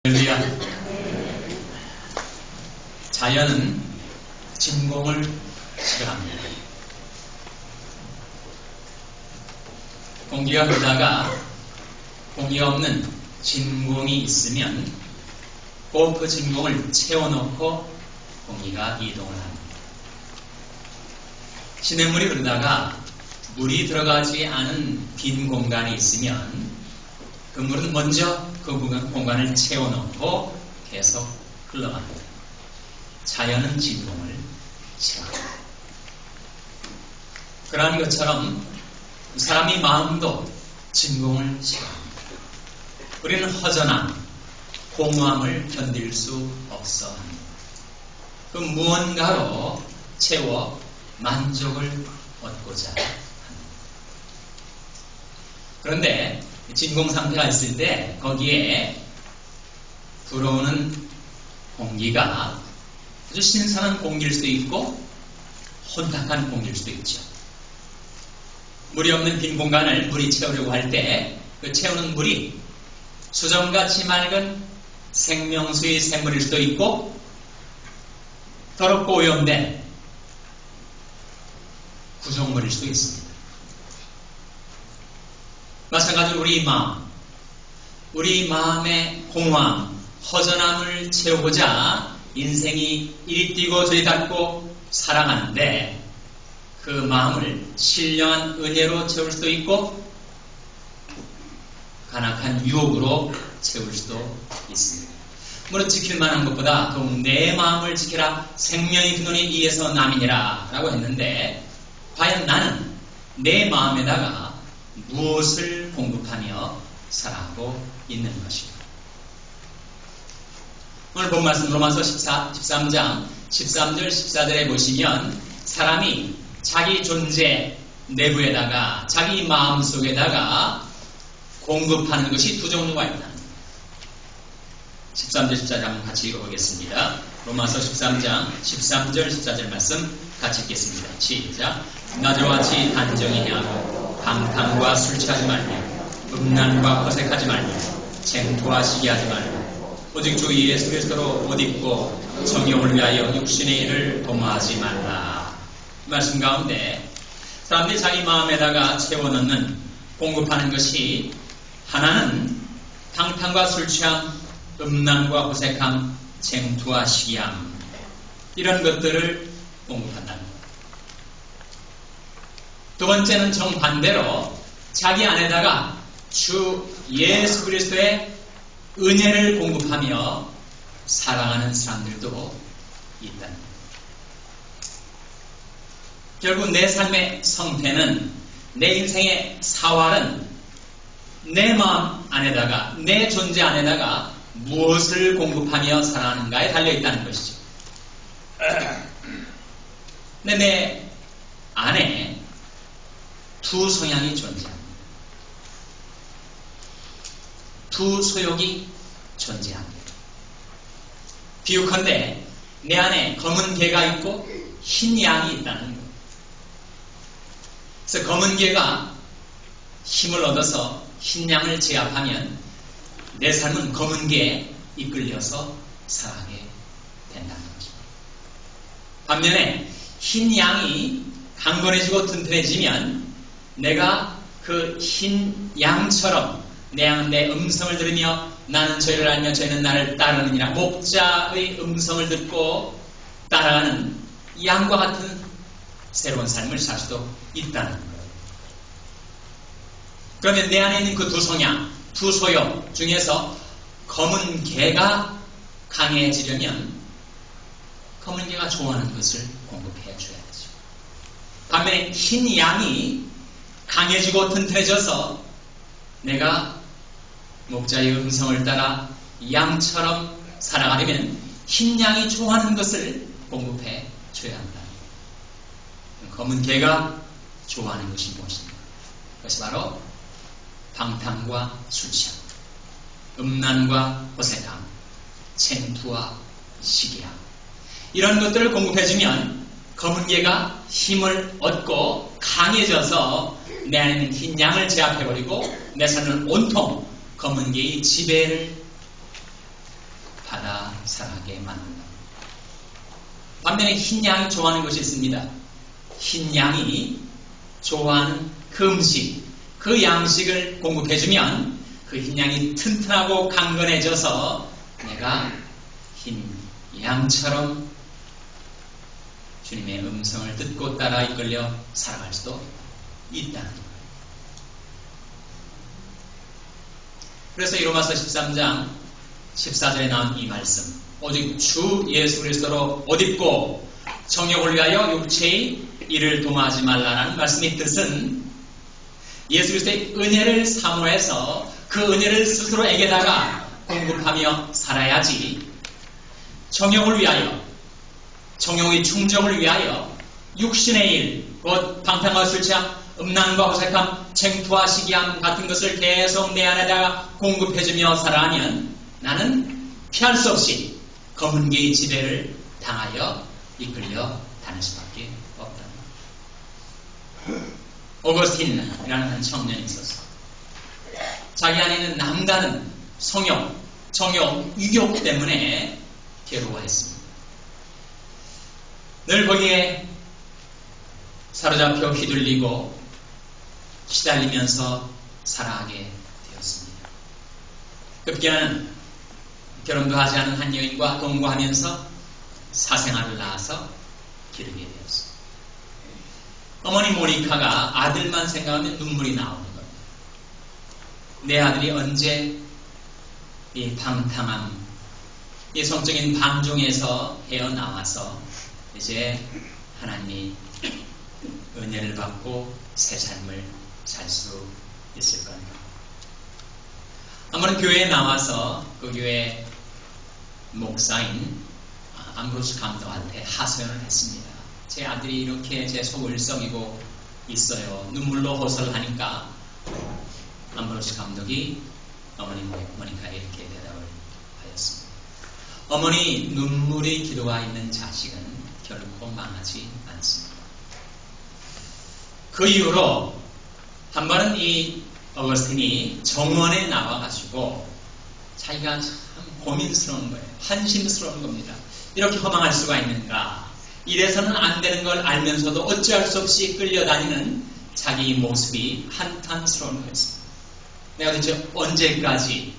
할렐루야. 자연은 진공을 싫어합니다. 공기가 흐르다가 공기가 없는 진공이 있으면 꼭 그 진공을 채워넣고 공기가 이동을 합니다. 시냇물이 흐르다가 물이 들어가지 않은 빈 공간이 있으면 그 물은 먼저 그 공간을 채워넣고 계속 흘러갑니다. 자연은 진공을 싫어합니다. 그러한 것처럼 사람의 마음도 진공을 싫어합니다. 우리는 허전함, 공허함을 견딜 수 없어 합니다. 그 무언가로 채워 만족을 얻고자 합니다. 그런데 진공 상태가 있을 때 거기에 들어오는 공기가 아주 신선한 공기일 수도 있고 혼탁한 공기일 수도 있죠. 물이 없는 빈 공간을 물이 채우려고 할 때 그 채우는 물이 수정같이 맑은 생명수의 샘물일 수도 있고 더럽고 오염된 구정물일 수도 있습니다. 마찬가지로 우리 마음의 공허함, 허전함을 채우고자 인생이 이리 뛰고 저리 닿고 살아가는데 그 마음을 신령한 은혜로 채울 수도 있고 간악한 유혹으로 채울 수도 있습니다. 물론 지킬 만한 것보다 더욱 내 마음을 지키라 생명의 근원이 이에서 남이니라 라고 했는데 과연 나는 내 마음에다가 무엇을 공급하며 살아가고 있는 것입니다. 오늘 본 말씀 로마서 13장 13절 14절에 보시면 사람이 자기 존재 내부에다가 자기 마음속에다가 공급하는 것이 두 종류가 있다. 13절 14절 한번 같이 읽어보겠습니다. 로마서 13장 13절 14절 말씀 같이 읽겠습니다. 시작. 나저와 같이 단정히 행하고 방탕과 술 취하지 말며 음란과 거색하지 말며 쟁토와 시기하지 말고 오직 주 예수 그리스도로 옷 입고 성령을 위하여 육신의 일을 도모하지 말라. 이 말씀 가운데 사람들이 자기 마음에다가 채워넣는 공급하는 것이 하나는 방탕과 술 취함, 음란과 호색함, 쟁투와 시기함 이런 것들을 공급한다는 것. 두 번째는 정반대로 자기 안에다가 주 예수 그리스도의 은혜를 공급하며 살아가는 사람들도 있다는 것. 결국 내 삶의 성패는 내 인생의 사활은 내 마음 안에다가 내 존재 안에다가 무엇을 공급하며 살아가는가에 달려있다는 것이죠. 근데 내 안에 두 성향이 존재합니다. 두 소욕이 존재합니다. 비유컨대 내 안에 검은 개가 있고 흰 양이 있다는 것. 그래서 검은 개가 힘을 얻어서 흰 양을 제압하면 내 삶은 검은 개에 이끌려서 살아가게 된다는 것입니다. 반면에 흰 양이 강건해지고 튼튼해지면 내가 그 흰 양처럼 내 음성을 들으며 나는 저희를 알며 저희는 나를 따르느니라 목자의 음성을 듣고 따라가는 양과 같은 새로운 삶을 살 수도 있다는 거예요. 그러면 내 안에 있는 그 두 성향, 두 소욕 중에서 검은 개가 강해지려면 검은 개가 좋아하는 것을 공급해 줘야 되죠. 반면에 흰 양이 강해지고 튼튼해져서 내가 목자의 음성을 따라 양처럼 살아가려면 흰 양이 좋아하는 것을 공급해 줘야 한다. 검은 개가 좋아하는 것이 무엇입니까? 그것이 바로 방탕과 술 취함, 음란과 호색함, 쟁투와 시기함 이런 것들을 공급해주면 검은 개가 힘을 얻고 강해져서 내 안에 있는 흰 양을 제압해버리고 내 삶은 온통 검은 개의 지배를 살아가게 만든다. 반면에 흰 양이 좋아하는 것이 있습니다. 흰 양이 좋아하는 그 음식, 그 양식을 공급해주면 그 흰 양이 튼튼하고 강건해져서 내가 흰 양처럼 주님의 음성을 듣고 따라 이끌려 살아갈 수도 있다는 거예요. 그래서 이 로마서 13장 14절에 나온 이 말씀, 오직 주 예수 그리스도로 옷 입고 정욕을 위하여 육체의 일을 도모하지 말라는 말씀의 뜻은 예수 그리스도의 은혜를 사모해서 그 은혜를 스스로에게다가 공급하며 살아야지, 정욕을 위하여, 정욕의 충족을 위하여 육신의 일, 곧 방탕과 술 취함, 음란과 호색함, 쟁투와 시기함 같은 것을 계속 내 안에다가 공급해주며 살아가면 나는 피할 수 없이 검은개의 지배를 당하여 이끌려 다닐 수밖에 없다. 오거스틴이라는 한 청년이 있었어. 자기 안에 있는 남다른 성욕, 정욕, 유욕 때문에 괴로워했습니다. 늘 거기에 사로잡혀 휘둘리고 시달리면서 살아가게 되었습니다. 급기야는 결혼도 하지 않은 한 여인과 동거하면서 사생아를 낳아서 기르게 되었습니다. 어머니 모니카가 아들만 생각하면 눈물이 나오는 겁니다. 내 아들이 언제 이 방탕함, 이 성적인 방종에서 헤어나와서 이제 하나님이 은혜를 받고 새 삶을 살 수 있을 건가. 한번 교회에 나와서 그 교회 목사인 암브로스 감독한테 하소연을 했습니다. 제 아들이 이렇게 제 속을 썩이고 있어요. 눈물로 호소를 하니까 암브로스 감독이 어머니 모니카에 이렇게 대답을 하였습니다. 어머니, 눈물의 기도가 있는 자식은 결코 망하지 않습니다. 그 이후로 한 번은 이 어거스틴이 정원에 나와가지고 자기가 참 고민스러운 거예요. 한심스러운 겁니다. 이렇게 허망할 수가 있는가. 이래서는 안 되는 걸 알면서도 어찌할 수 없이 끌려다니는 자기 모습이 한탄스러운 거였습니다. 내가 도대체 언제까지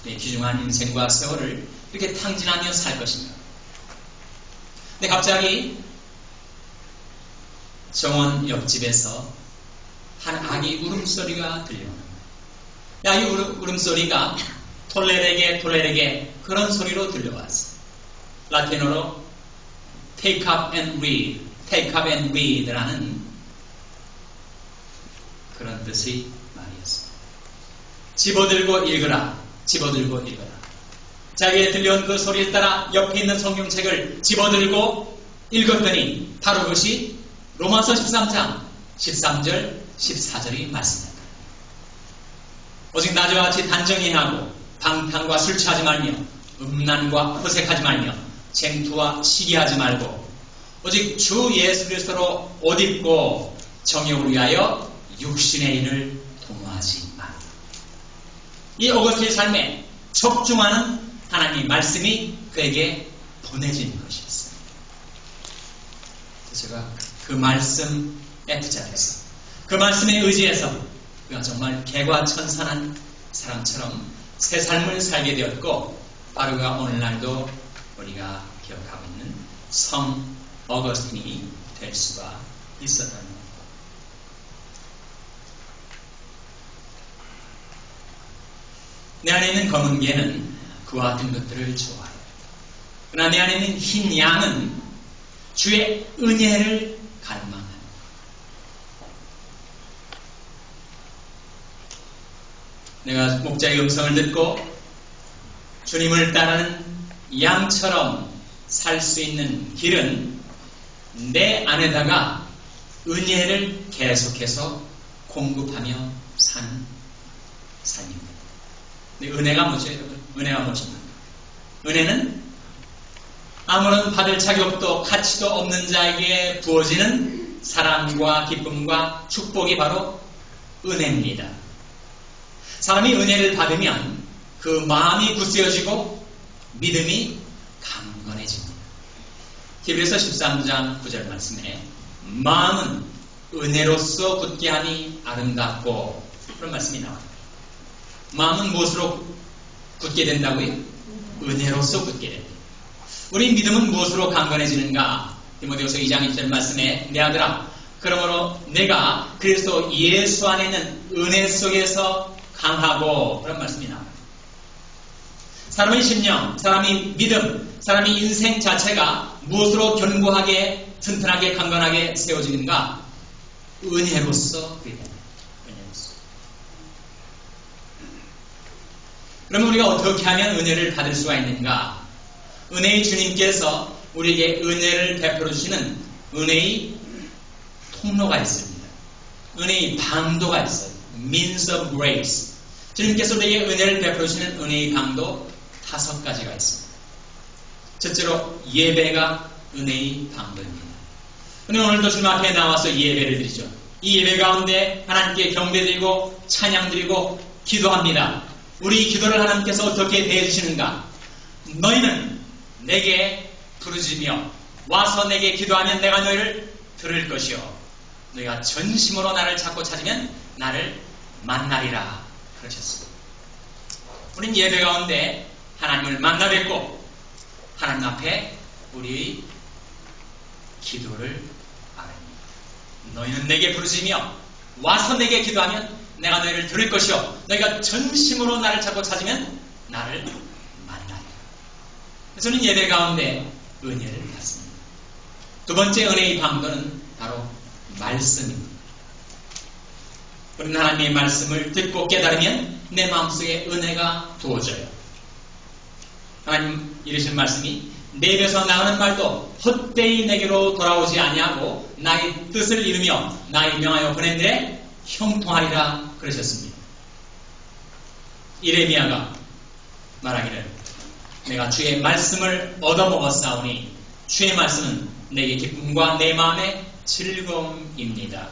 내 귀중한 인생과 세월을 이렇게 탕진하며 살 것인가. 근데 갑자기 정원 옆집에서 한 아기 울음소리가 들려오는 거예요. 이 울음소리가 톨레레게 그런 소리로 들려왔어요. 라틴어로 take up and read 라는 그런 뜻의 말이었습니다. 집어들고 읽어라. 자기에 들려온 그 소리에 따라 옆에 있는 성경책을 집어들고 읽었더니 바로 그것이 로마서 13장 13절 14절의 말씀입니다. 오직 나저와 같이 단정히 하고 방탕과 술 취하지 말며 음란과 호색하지 말며 쟁투와 시기하지 말고 오직 주 예수 그리스도로 옷 입고 정욕을 위하여 육신의 일을 도모하지 말고. 이 오거스틴의 삶에 적중하는 하나님의 말씀이 그에게 보내진 것이었어요. 그래서 제가 그 말씀에 투자해서 그 말씀에 의지해서 그가 정말 개과천선한 사람처럼 새 삶을 살게 되었고, 바로 그가 오늘날도 우리가 기억하고 있는 성 어거스틴이 될 수가 있었던 겁니다. 내 안에 있는 검은 개는 그와 같은 것들을 좋아해요. 그러나 내 안에 있는 흰 양은 주의 은혜를 갈망합니다. 내가 목자의 음성을 듣고 주님을 따르는 양처럼 살 수 있는 길은 내 안에다가 은혜를 계속해서 공급하며 사는 삶입니다. 근데 은혜가 뭐죠, 여러분? 은혜가 무엇입니까? 은혜는 아무런 받을 자격도 가치도 없는 자에게 부어지는 사랑과 기쁨과 축복이 바로 은혜입니다. 사람이 은혜를 받으면 그 마음이 굳세어지고 믿음이 강건해집니다. 히브리서 13장 9절 말씀에 마음은 은혜로서 굳게 하니 아름답고 그런 말씀이 나와요. 마음은 무엇으로 굳게 된다고요? 은혜로서 굳게 됩니다. 우리 믿음은 무엇으로 강건해지는가? 디모데후서 2장 1절 말씀에 내 아들아 그러므로 내가 그리스도 예수 안에 있는 은혜 속에서 강하고 그런 말씀이 나와요. 사람의 심령, 사람의 믿음, 사람의 인생 자체가 무엇으로 견고하게, 튼튼하게, 강건하게 세워지는가? 은혜로서 그게 됩니다. 은혜로서. 그러면 우리가 어떻게 하면 은혜를 받을 수가 있는가? 은혜의 주님께서 우리에게 은혜를 베풀어 주시는 은혜의 통로가 있습니다. 은혜의 방도가 있어요. Means of grace. 주님께서 우리에게 은혜를 베풀어 주시는 은혜의 방도 5가지가 있습니다. 첫째로 예배가 은혜의 방도입니다. 우리는 오늘도 주님 앞에 나와서 예배를 드리죠. 이 예배 가운데 하나님께 경배드리고 찬양드리고 기도합니다. 우리 기도를 하나님께서 어떻게 대해주시는가? 너희는 내게 부르짖으며 와서 내게 기도하면 내가 너희를 들을 것이요 너희가 전심으로 나를 찾고 찾으면 나를 만나리라 그러셨습니다. 우리는 예배 가운데 하나님을 만나 뵙고 하나님 앞에 우리의 기도를 아뢰니다. 너희는 내게 부르짖으며 와서 내게 기도하면 내가 너희를 들을 것이요 너희가 전심으로 나를 찾고 찾으면 나를 만나리라. 그래서 우리는 예배 가운데 은혜를 받습니다. 두 번째 은혜의 방도는 바로 말씀입니다. 우리는 하나님의 말씀을 듣고 깨달으면 내 마음속에 은혜가 부어져요. 하나님 이르신 말씀이 내 입에서 나오는 말도 헛되이 내게로 돌아오지 아니하고 나의 뜻을 이루며 나의 명하여 보낸 일에 형통하리라 그러셨습니다. 예레미야가 말하기를 내가 주의 말씀을 얻어먹었사오니 주의 말씀은 내게 기쁨과 내 마음의 즐거움입니다.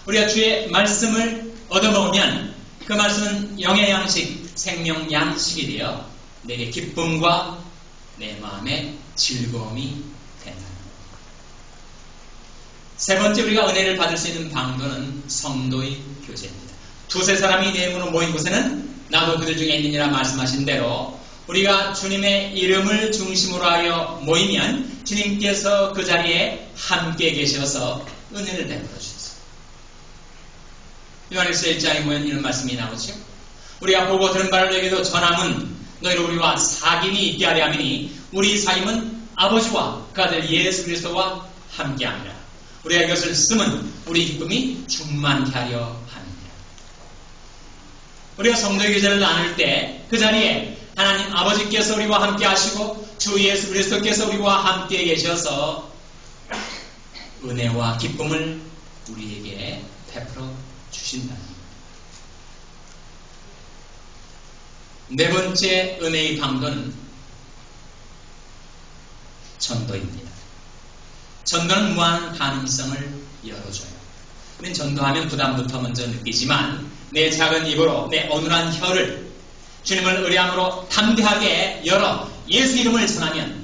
우리가 주의 말씀을 얻어먹으면 그 말씀은 영의 양식, 생명 양식이 되어 내게 기쁨과 내 마음의 즐거움이 된다. 세 번째 우리가 은혜를 받을 수 있는 방도는 성도의 교제입니다. 두세 사람이 내 이름으로 모인 곳에는 나도 그들 중에 있느니라 말씀하신 대로 우리가 주님의 이름을 중심으로 하여 모이면 주님께서 그 자리에 함께 계셔서 은혜를 베풀어 주셨어요. 요한일서 1장에 보면 이런 말씀이 나오죠. 우리가 보고 들은 바를 너에게도 전함은 너희로 우리와 사귐이 있게 하려 함이니 우리 사귐은 아버지와 그 아들 예수 그리스도와 함께합니다. 우리가 이것을 쓰면 우리 기쁨이 충만케 하려 합니다. 우리가 성도의 교제를 나눌 때 그 자리에 하나님 아버지께서 우리와 함께 하시고 주 예수 그리스도께서 우리와 함께 계셔서 은혜와 기쁨을 우리에게 베풀어 주신다는 것. 네 번째 은혜의 방도는 전도입니다. 전도는 무한 가능성을 열어줘요. 우리는 전도하면 부담부터 먼저 느끼지만 내 작은 입으로 내 어눌한 혀를 주님을 의뢰함으로 담대하게 열어 예수 이름을 전하면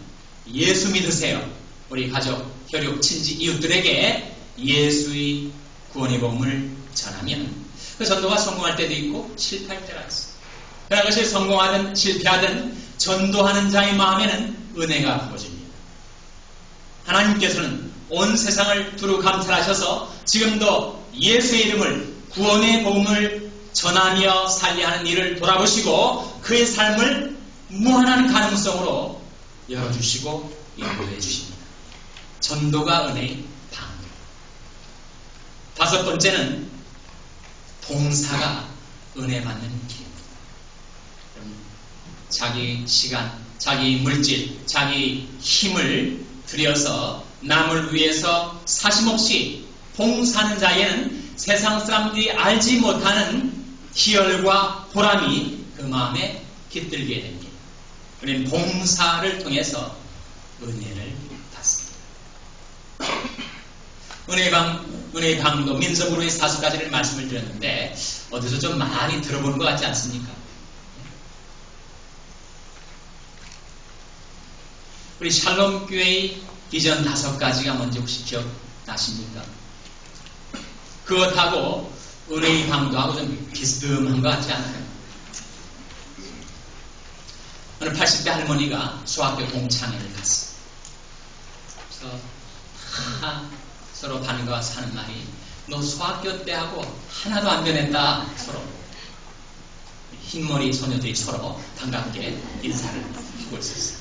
예수 믿으세요. 우리 가족, 혈육, 친지, 이웃들에게 예수의 구원의 복음을 전하면 그 전도가 성공할 때도 있고 실패할 때가 있어요. 그러나 그것이 성공하든 실패하든 전도하는 자의 마음에는 은혜가 부어집니다. 하나님께서는 온 세상을 두루 감찰하셔서 지금도 예수의 이름을 구원의 복음을 전하며 살려하는 일을 돌아보시고 그의 삶을 무한한 가능성으로 열어주시고 연구해 주십니다. 전도가 은혜의 방도. 다섯 번째는 봉사가 은혜 받는 길입니다. 자기 시간, 자기 물질, 자기 힘을 들여서 남을 위해서 사심없이 봉사하는 자에는 세상 사람들이 알지 못하는 희열과 보람이 그 마음에 깃들게 됩니다. 우리는 봉사를 통해서 은혜를 받습니다. 은혜의 방도, 민속으로의 5가지를 말씀을 드렸는데 어디서 좀 많이 들어보는 것 같지 않습니까? 우리 샬롬 교회의 비전 5가지가 뭔지 혹시 기억나십니까? 그것하고 은혜의 방도하고 좀 비슷한 것 같지 않아요? 어느 80대 할머니가 수학교 동창회를 갔어요. 그래서 서로 반가워서 하는 말이, 너 수학교 때하고 하나도 안 변했다. 서로 흰머리 소녀들이 서로 반갑게 인사를 하고 있었어요.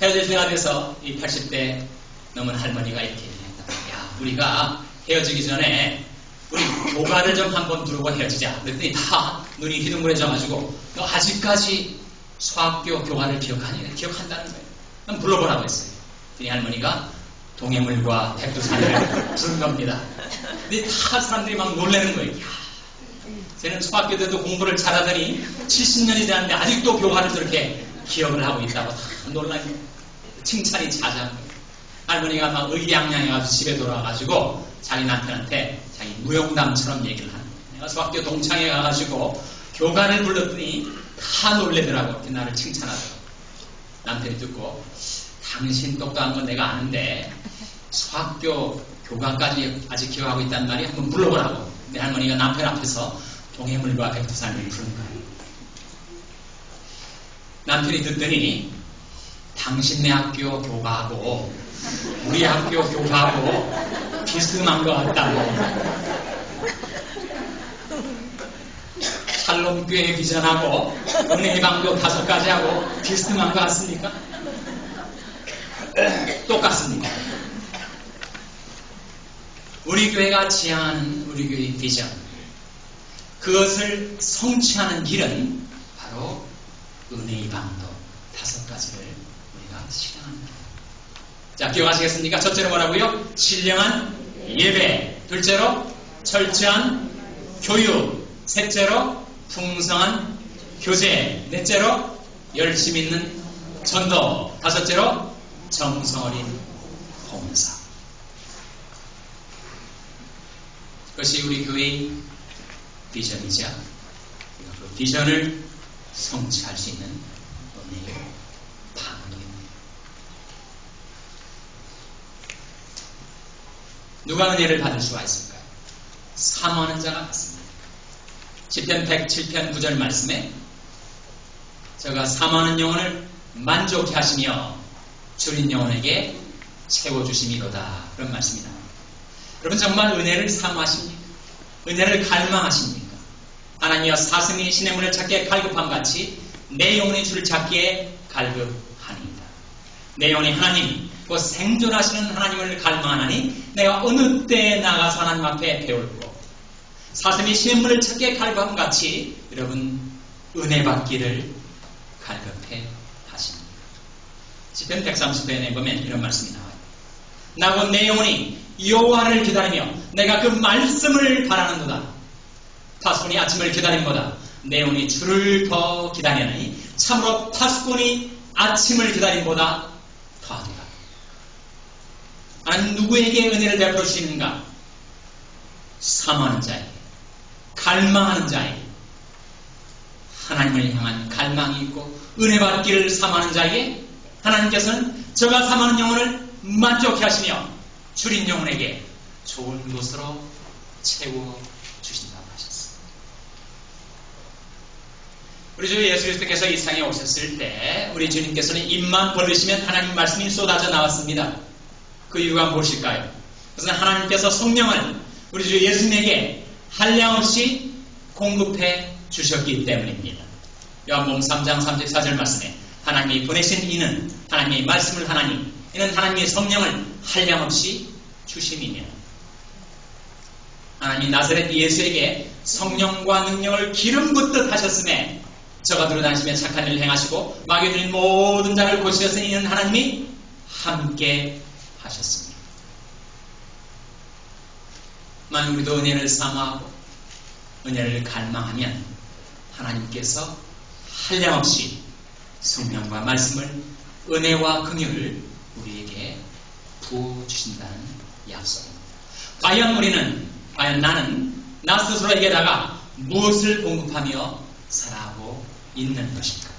헤어질 때가 돼서 이 80대 넘은 할머니가 이렇게 얘기했다. 야, 우리가 헤어지기 전에 우리 교가를 좀 한번 두르고 헤어지자. 그랬더니 다 눈이 휘둥그레져가지고, 너 아직까지 수학교 교가를 기억하니? 기억한다는 거예요. 그럼 불러보라고 했어요. 이 할머니가 동해물과 백두산을 부른 겁니다. 근데 다 사람들이 막 놀라는 거예요. 야, 쟤는 수학교 때도 공부를 잘하더니 70년이 되었는데 아직도 교가를 저렇게 기억을 하고 있다고 다 놀라는 칭찬이 자자한 거예요. 할머니가 막 의기양양해가지고 집에 돌아와가지고 자기 남편한테 자기 무용담처럼 얘기를 하는 거예요. 내가 수학교 동창회 가가지고 교가를 불렀더니 다 놀래더라고. 이렇게 나를 칭찬하더라고. 남편이 듣고, 당신 똑똑한 건 내가 아는데 수학교 교가까지 아직 기억하고 있단 말이, 한번 불러보라고. 내 할머니가 남편 앞에서 동해물과 백두산을 부른 거예요. 남편이 듣더니, 당신네 학교 교가하고 우리 학교 교가하고 비슷한 것 같다고. 샬롬교회 비전하고 은혜의 방도 5가지하고 비슷한 것 같습니까? 똑같습니다. 우리 교회가 지향하는 우리 교회의 비전, 그것을 성취하는 길은 바로 은혜의 방도 5가지를 우리가 실행합니다. 자, 기억하시겠습니까? 첫째로 뭐라고요? 신령한 예배. 둘째로 철저한 교육. 셋째로 풍성한 교제. 넷째로 열심 있는 전도. 다섯째로 정성 어린 봉사. 그것이 우리 교회의 비전이자 그 비전을 성취할 수 있는 은혜의 방도입니다. 누가 은혜를 받을 수가 있을까요? 사모하는 자가 받습니다. 시편 107편 9절 말씀에 저가 사모하는 영혼을 만족해 하시며 줄인 영혼에게 채워주심이로다, 그런 말씀이 나옵니다. 여러분, 정말 은혜를 사모하십니까? 은혜를 갈망하십니까? 하나님이여 사슴이 시냇물을 찾기에 갈급함 같이 내 영혼이 주를 찾기에 갈급하니이다. 내 영혼이 하나님, 그 생존하시는 하나님을 갈망하나니 내가 어느 때에 나가서 하나님 앞에 배울고, 사슴이 시냇물을 찾기에 갈급함 같이 여러분 은혜 받기를 갈급해 하십니다. 시편 130편에 보면 이런 말씀이 나와요. 나고 내 영혼이 여호와를 기다리며 내가 그 말씀을 바라는도다. 파수꾼이 아침을 기다림보다 내 영혼이 주를 더 기다리니 참으로 파수꾼이 아침을 기다림보다 더하도다. 하나님 누구에게 은혜를 베풀어 주시는가? 사모하는 자에게, 갈망하는 자에게, 하나님을 향한 갈망이 있고 은혜 받기를 사모하는 자에게 하나님께서는 저가 사모하는 영혼을 만족해 하시며 줄인 영혼에게 좋은 것으로 채워주신다고 하셨습니다. 우리 주 예수 그리스도께서 이 세상에 오셨을 때 우리 주님께서는 입만 벌리시면 하나님 말씀이 쏟아져 나왔습니다. 그 이유가 무엇일까요? 그것은 하나님께서 성령을 우리 주 예수님에게 한량없이 공급해 주셨기 때문입니다. 요한복음 3장 34절 말씀에 하나님이 보내신 이는 하나님의 말씀을 하나니 이는 하나님의 성령을 한량없이 주심이며, 하나님이 나사렛 예수에게 성령과 능력을 기름 붓듯 하셨음에 저가 들어다니시며 착한 일을 행하시고 마귀 들린 모든 자를 고치셨으니 이는 하나님이 함께 하셨습니다. 만약 우리도 은혜를 사모하고 은혜를 갈망하면 하나님께서 한량없이 성령과 말씀을, 은혜와 긍휼을 우리에게 부어주신다는 약속입니다. 과연 나는 나 스스로에게다가 무엇을 공급하며 살아가고 있는 것인가?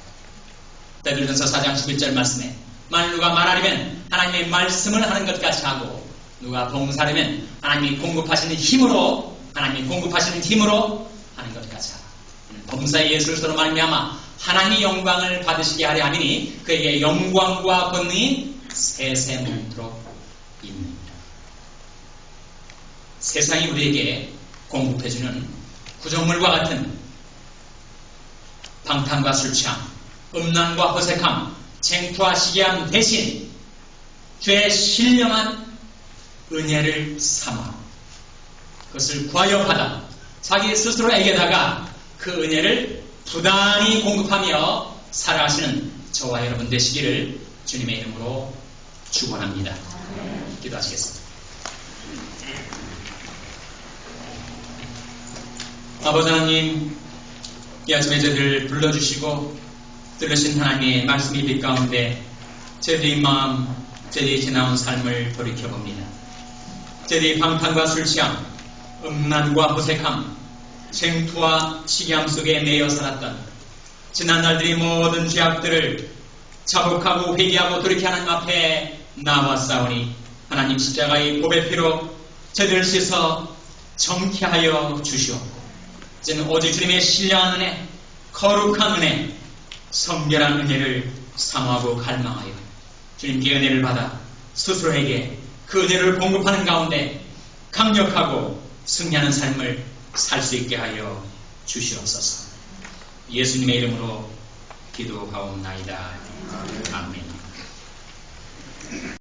베드로전서 4장 11절 말씀에 만일 누가 말하려면 하나님의 말씀을 하는 것 같이 하고, 누가 봉사하려면 하나님이 공급하시는 힘으로 하는 것 같이 하라. 봉사의 예술서로 말미암아 하나님의 영광을 받으시게 하려 함이니 그에게 영광과 권능이 세세무토록 있느니라. 세상이 우리에게 공급해주는 구정물과 같은 방탕과 술취함, 음란과 허색함, 쟁투와 시기함 대신 죄의 신령한 은혜를 삼아 그것을 구하여 받아 자기 스스로에게다가 그 은혜를 부단히 공급하며 살아가시는 저와 여러분 되시기를 주님의 이름으로 축원합니다. 기도하시겠습니다. 아버지 하나님, 이 아침에 저희를 불러주시고 들으신 하나님의 말씀이 빛 가운데 저희의 마음, 저희의 지나온 삶을 돌이켜봅니다. 저희의 방탕과 술취함, 음란과 호색함, 쟁투와 시기함 속에 매여 살았던 지난 날들의 모든 죄악들을 자복하고 회개하고 돌이켜 하나님 앞에 나왔사오니 하나님 십자가의 보배 피로 저희들을 씻어 정케 하여 주시옵고 이제는 오직 주님의 신령한 은혜, 거룩한 은혜, 성결한 은혜를 사모하고 갈망하여 주님께 은혜를 받아 스스로에게 그 은혜를 공급하는 가운데 강력하고 승리하는 삶을 살 수 있게 하여 주시옵소서. 예수님의 이름으로 기도하옵나이다. 아멘.